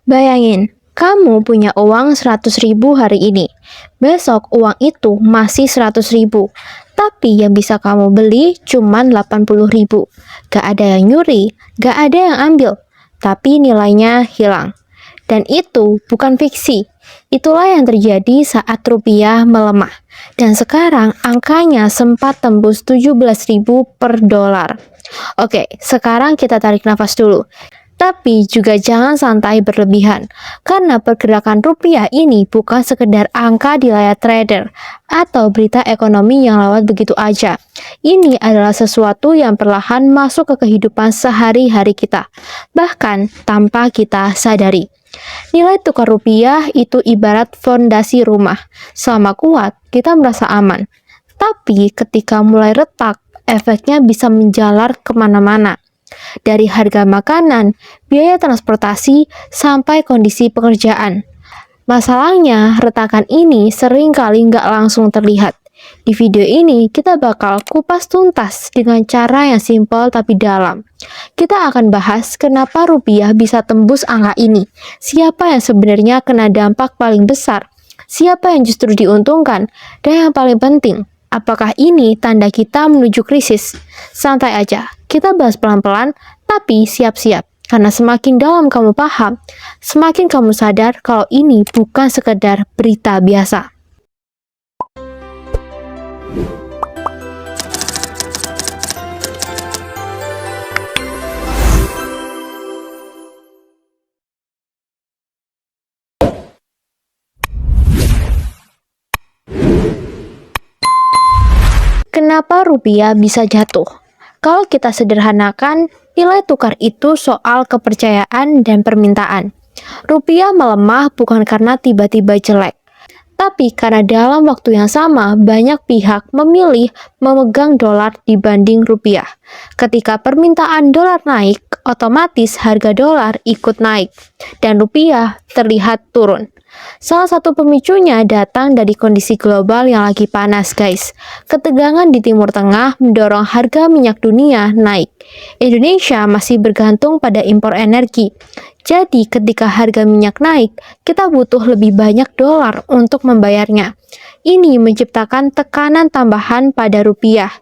Bayangin, kamu punya uang 100.000 hari ini. Besok uang itu masih 100.000. Tapi yang bisa kamu beli cuma 80.000. Gak ada yang nyuri, gak ada yang ambil. Tapi nilainya hilang. Dan itu bukan fiksi. Itulah yang terjadi saat rupiah melemah. Dan sekarang angkanya sempat tembus 17.000 per dolar. Oke, sekarang kita tarik nafas dulu. Tapi juga jangan santai berlebihan, karena pergerakan rupiah ini bukan sekedar angka di layar trader atau berita ekonomi yang lewat begitu aja. Ini adalah sesuatu yang perlahan masuk ke kehidupan sehari-hari kita, bahkan tanpa kita sadari. Nilai tukar rupiah itu ibarat fondasi rumah. Selama kuat, kita merasa aman. Tapi ketika mulai retak, efeknya bisa menjalar kemana-mana. Dari harga makanan, biaya transportasi, sampai kondisi pekerjaan. Masalahnya, retakan ini seringkali nggak langsung terlihat. Di video ini, kita bakal kupas tuntas dengan cara yang simpel tapi dalam. Kita akan bahas kenapa rupiah bisa tembus angka ini, siapa yang sebenarnya kena dampak paling besar, siapa yang justru diuntungkan, dan yang paling penting, apakah ini tanda kita menuju krisis? Santai aja, kita bahas pelan-pelan, tapi siap-siap. Karena semakin dalam kamu paham, semakin kamu sadar kalau ini bukan sekedar berita biasa. Kenapa rupiah bisa jatuh? Kalau kita sederhanakan, nilai tukar itu soal kepercayaan dan permintaan. Rupiah melemah bukan karena tiba-tiba jelek, tapi karena dalam waktu yang sama banyak pihak memilih memegang dolar dibanding rupiah. Ketika permintaan dolar naik, otomatis harga dolar ikut naik, dan rupiah terlihat turun. Salah satu pemicunya datang dari kondisi global yang lagi panas, guys. Ketegangan di Timur Tengah mendorong harga minyak dunia naik. Indonesia masih bergantung pada impor energi. Jadi, ketika harga minyak naik, kita butuh lebih banyak dolar untuk membayarnya. Ini menciptakan tekanan tambahan pada rupiah.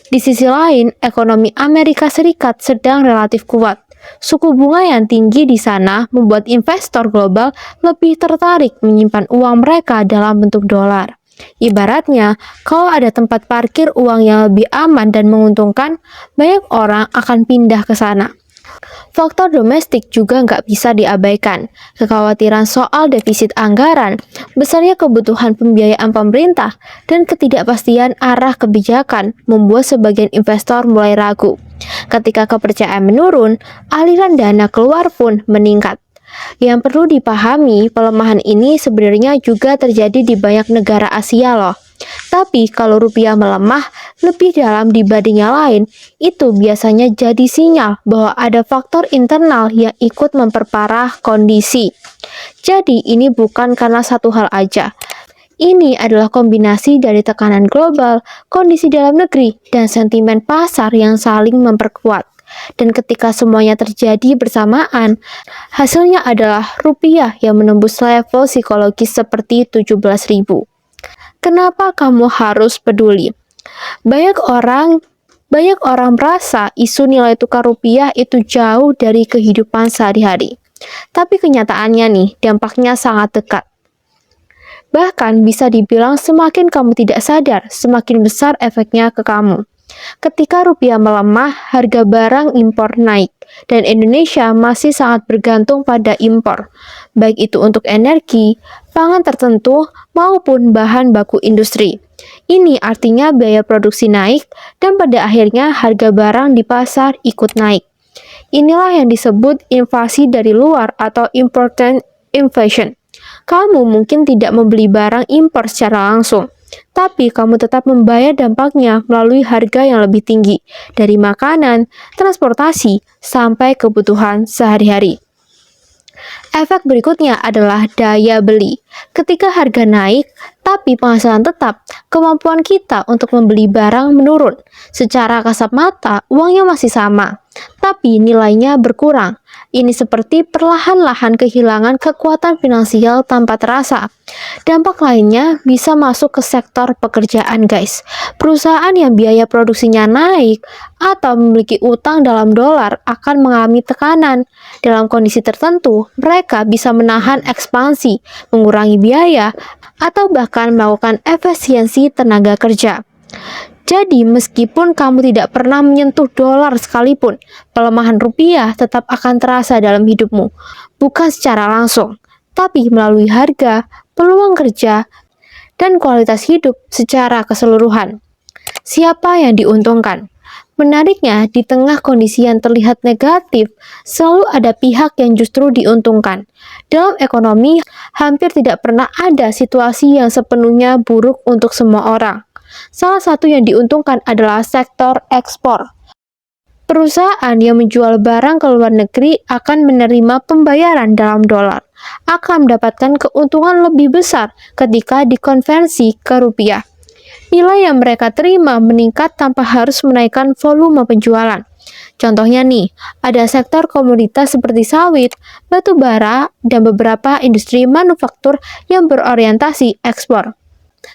Di sisi lain, ekonomi Amerika Serikat sedang relatif kuat. Suku bunga yang tinggi di sana membuat investor global lebih tertarik menyimpan uang mereka dalam bentuk dolar. Ibaratnya, kalau ada tempat parkir uang yang lebih aman dan menguntungkan, banyak orang akan pindah ke sana. Faktor domestik juga nggak bisa diabaikan. Kekhawatiran soal defisit anggaran, besarnya kebutuhan pembiayaan pemerintah, dan ketidakpastian arah kebijakan membuat sebagian investor mulai ragu. Ketika kepercayaan menurun, aliran dana keluar pun meningkat. Yang perlu dipahami, pelemahan ini sebenarnya juga terjadi di banyak negara Asia loh. Tapi kalau rupiah melemah lebih dalam dibanding yang lain, itu biasanya jadi sinyal bahwa ada faktor internal yang ikut memperparah kondisi. Jadi ini bukan karena satu hal aja. Ini adalah kombinasi dari tekanan global, kondisi dalam negeri, dan sentimen pasar yang saling memperkuat. Dan ketika semuanya terjadi bersamaan, hasilnya adalah rupiah yang menembus level psikologis seperti 17.000. Kenapa kamu harus peduli? Banyak orang merasa isu nilai tukar rupiah itu jauh dari kehidupan sehari-hari. Tapi kenyataannya nih, dampaknya sangat dekat. Bahkan bisa dibilang semakin kamu tidak sadar, semakin besar efeknya ke kamu. Ketika rupiah melemah, harga barang impor naik, dan Indonesia masih sangat bergantung pada impor, baik itu untuk energi, pangan tertentu, maupun bahan baku industri. Ini artinya biaya produksi naik, dan pada akhirnya harga barang di pasar ikut naik. Inilah yang disebut inflasi dari luar atau important inflation. Kamu mungkin tidak membeli barang impor secara langsung, tapi kamu tetap membayar dampaknya melalui harga yang lebih tinggi dari makanan, transportasi, sampai kebutuhan sehari-hari. Efek berikutnya adalah daya beli. Ketika harga naik, tapi penghasilan tetap, kemampuan kita untuk membeli barang menurun. Secara kasat mata, uangnya masih sama, tapi nilainya berkurang. Ini seperti perlahan-lahan kehilangan kekuatan finansial tanpa terasa. Dampak lainnya bisa masuk ke sektor pekerjaan, guys. Perusahaan yang biaya produksinya naik atau memiliki utang dalam dolar akan mengalami tekanan. Dalam kondisi tertentu, mereka bisa menahan ekspansi, mengurangi biaya, atau bahkan melakukan efisiensi tenaga kerja. Jadi, meskipun kamu tidak pernah menyentuh dolar sekalipun, pelemahan rupiah tetap akan terasa dalam hidupmu. Bukan secara langsung, tapi melalui harga, peluang kerja, dan kualitas hidup secara keseluruhan. Siapa yang diuntungkan? Menariknya, di tengah kondisi yang terlihat negatif, selalu ada pihak yang justru diuntungkan. Dalam ekonomi, hampir tidak pernah ada situasi yang sepenuhnya buruk untuk semua orang. Salah satu yang diuntungkan adalah sektor ekspor. Perusahaan yang menjual barang ke luar negeri akan menerima pembayaran dalam dolar, akan mendapatkan keuntungan lebih besar ketika dikonversi ke rupiah. Nilai yang mereka terima meningkat tanpa harus menaikkan volume penjualan. Contohnya nih, ada sektor komoditas seperti sawit, batu bara, dan beberapa industri manufaktur yang berorientasi ekspor.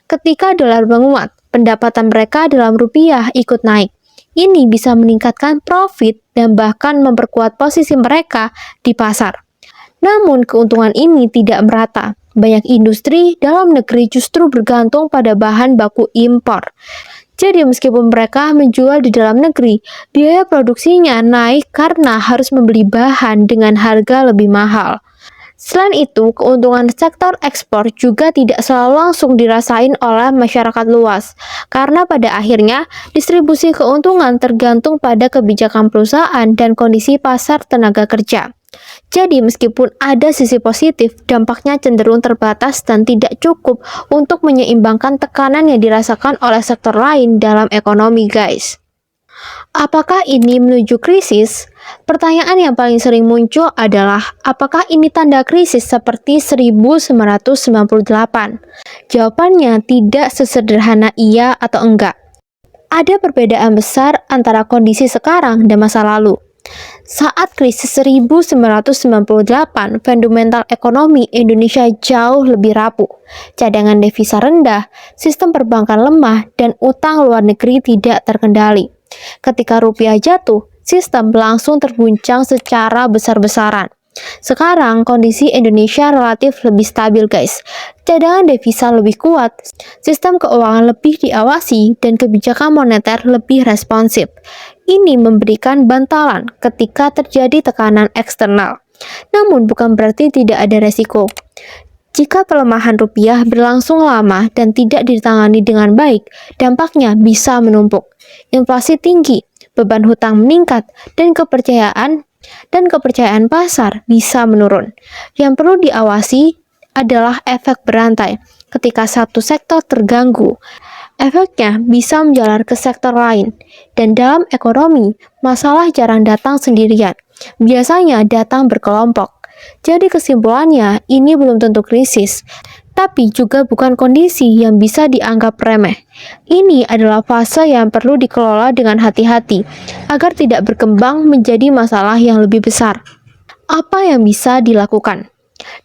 Ketika dolar menguat, pendapatan mereka dalam rupiah ikut naik. Ini bisa meningkatkan profit dan bahkan memperkuat posisi mereka di pasar. Namun keuntungan ini tidak merata. Banyak industri dalam negeri justru bergantung pada bahan baku impor. Jadi meskipun mereka menjual di dalam negeri, biaya produksinya naik karena harus membeli bahan dengan harga lebih mahal. Selain itu, keuntungan sektor ekspor juga tidak selalu langsung dirasain oleh masyarakat luas, karena pada akhirnya distribusi keuntungan tergantung pada kebijakan perusahaan dan kondisi pasar tenaga kerja. Jadi meskipun ada sisi positif, dampaknya cenderung terbatas dan tidak cukup untuk menyeimbangkan tekanan yang dirasakan oleh sektor lain dalam ekonomi, guys. Apakah ini menuju krisis? Pertanyaan yang paling sering muncul adalah, apakah ini tanda krisis seperti 1998? Jawabannya tidak sesederhana iya atau enggak. Ada perbedaan besar antara kondisi sekarang dan masa lalu. Saat krisis 1998, fundamental ekonomi Indonesia jauh lebih rapuh. Cadangan devisa rendah, sistem perbankan lemah, dan utang luar negeri tidak terkendali. Ketika rupiah jatuh, sistem langsung terguncang secara besar-besaran. Sekarang kondisi Indonesia relatif lebih stabil, guys. Cadangan devisa lebih kuat, sistem keuangan lebih diawasi, dan kebijakan moneter lebih responsif. Ini memberikan bantalan ketika terjadi tekanan eksternal. Namun bukan berarti tidak ada resiko. Jika pelemahan rupiah berlangsung lama dan tidak ditangani dengan baik, dampaknya bisa menumpuk. Inflasi tinggi, beban hutang meningkat, dan kepercayaan pasar bisa menurun. Yang perlu diawasi adalah efek berantai. Ketika satu sektor terganggu, efeknya bisa menjalar ke sektor lain. Dan dalam ekonomi, masalah jarang datang sendirian. Biasanya datang berkelompok. Jadi kesimpulannya, ini belum tentu krisis, tapi juga bukan kondisi yang bisa dianggap remeh. Ini adalah fase yang perlu dikelola dengan hati-hati, agar tidak berkembang menjadi masalah yang lebih besar. Apa yang bisa dilakukan?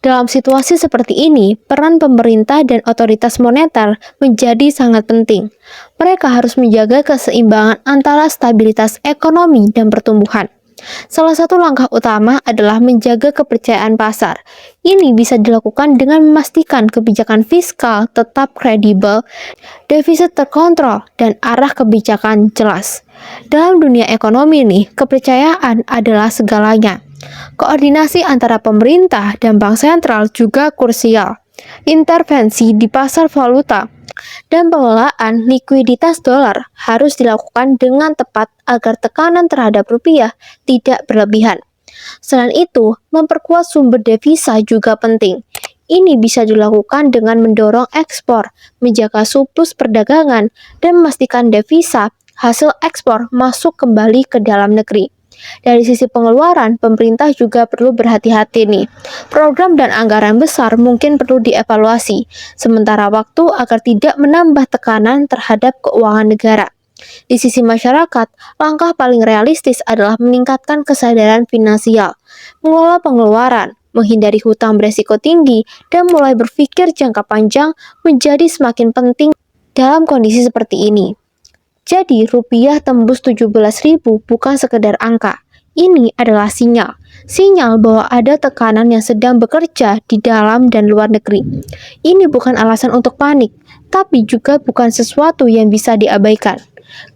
Dalam situasi seperti ini, peran pemerintah dan otoritas moneter menjadi sangat penting. Mereka harus menjaga keseimbangan antara stabilitas ekonomi dan pertumbuhan. Salah satu langkah utama adalah menjaga kepercayaan pasar. Ini bisa dilakukan dengan memastikan kebijakan fiskal tetap kredibel, defisit terkontrol, dan arah kebijakan jelas. Dalam dunia ekonomi nih, kepercayaan adalah segalanya. Koordinasi antara pemerintah dan bank sentral juga krusial. Intervensi di pasar valuta dan pengelolaan likuiditas dolar harus dilakukan dengan tepat agar tekanan terhadap rupiah tidak berlebihan. Selain itu, memperkuat sumber devisa juga penting. Ini bisa dilakukan dengan mendorong ekspor, menjaga surplus perdagangan, dan memastikan devisa hasil ekspor masuk kembali ke dalam negeri. Dari sisi pengeluaran, pemerintah juga perlu berhati-hati nih. Program dan anggaran besar mungkin perlu dievaluasi, sementara waktu agar tidak menambah tekanan terhadap keuangan negara. Di sisi masyarakat, langkah paling realistis adalah meningkatkan kesadaran finansial, mengelola pengeluaran, menghindari hutang beresiko tinggi, dan mulai berpikir jangka panjang menjadi semakin penting dalam kondisi seperti ini. Jadi, rupiah tembus 17.000 bukan sekedar angka. Ini adalah sinyal. Sinyal bahwa ada tekanan yang sedang bekerja di dalam dan luar negeri. Ini bukan alasan untuk panik, tapi juga bukan sesuatu yang bisa diabaikan.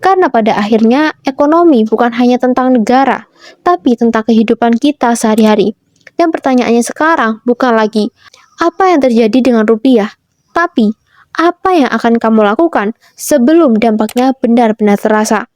Karena pada akhirnya, ekonomi bukan hanya tentang negara, tapi tentang kehidupan kita sehari-hari. Dan pertanyaannya sekarang bukan lagi, apa yang terjadi dengan rupiah? Tapi, apa yang akan kamu lakukan sebelum dampaknya benar-benar terasa?